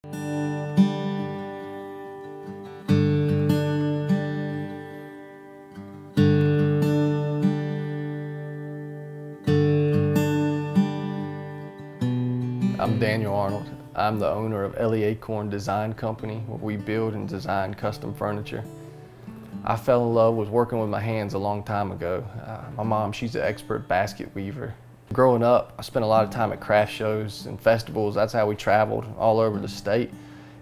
I'm Daniel Arnold. I'm the owner of Ellie Acorn Design Company, where we build and design custom furniture. I fell in love with working with my hands a long time ago. My mom, she's an expert basket weaver. Growing up, I spent a lot of time at craft shows and festivals. That's how we traveled all over the state.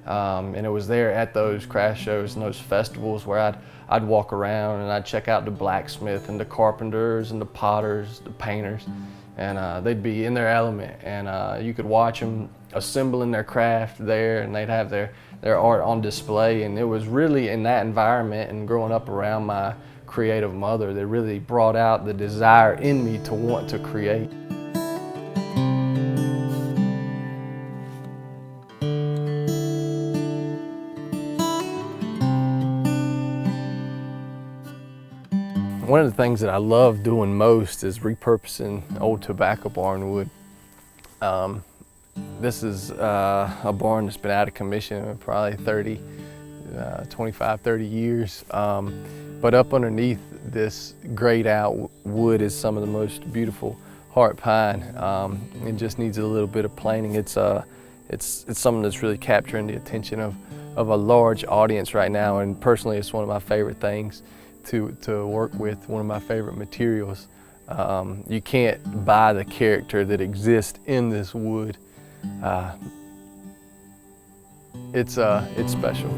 And it was there at those craft shows and those festivals where I'd walk around and I'd check out the blacksmith and the carpenters and the potters, the painters. And they'd be in their element, and you could watch them assembling their craft there, and they'd have their art on display. And it was really in that environment and growing up around my creative mother that really brought out the desire in me to want to create. One of the things that I love doing most is repurposing old tobacco barn wood. This is a barn that's been out of commission for probably 25, 30 years. But up underneath this grayed out wood is some of the most beautiful heart pine. It just needs a little bit of planing. It's something that's really capturing the attention of a large audience right now, and personally it's one of my favorite things to work with, one of my favorite materials. You can't buy the character that exists in this wood. It's special.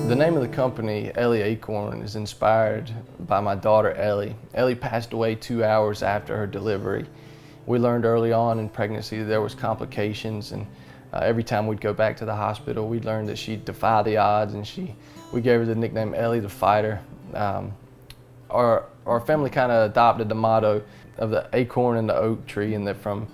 The name of the company, Ellie Acorn, is inspired by my daughter, Ellie. Ellie passed away 2 hours after her delivery. We learned early on in pregnancy that there was complications, and every time we'd go back to the hospital, we'd learn that she'd defy the odds, and we gave her the nickname Ellie the Fighter. Our family kind of adopted the motto of the acorn and the oak tree, and that from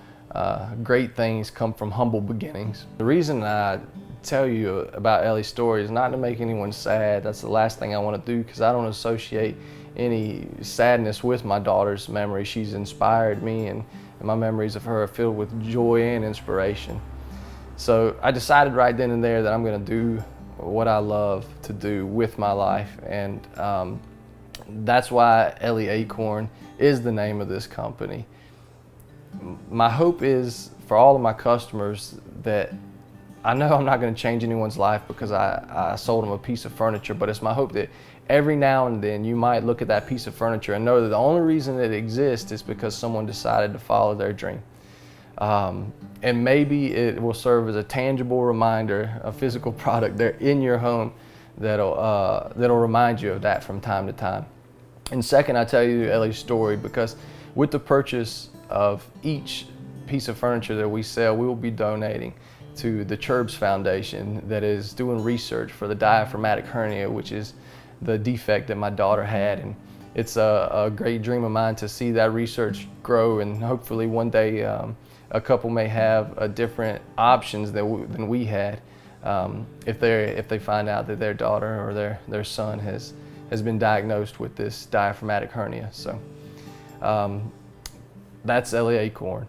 great things come from humble beginnings. The reason I tell you about Ellie's story is not to make anyone sad. That's the last thing I want to do, because I don't associate any sadness with my daughter's memory. She's inspired me, and my memories of her are filled with joy and inspiration. So I decided right then and there that I'm going to do what I love to do with my life, and that's why Ellie Acorn is the name of this company. My hope is for all of my customers that I know I'm not going to change anyone's life because I sold them a piece of furniture, but it's my hope that every now and then you might look at that piece of furniture and know that the only reason it exists is because someone decided to follow their dream. And maybe it will serve as a tangible reminder, a physical product there in your home that'll remind you of that from time to time. And second, I tell you Ellie's story because with the purchase of each piece of furniture that we sell, we will be donating to the Churbs Foundation that is doing research for the diaphragmatic hernia, which is the defect that my daughter had. And it's a great dream of mine to see that research grow, and hopefully one day a couple may have different options than we had if they find out that their daughter or their son has been diagnosed with this diaphragmatic hernia. So that's Ellie Acorn.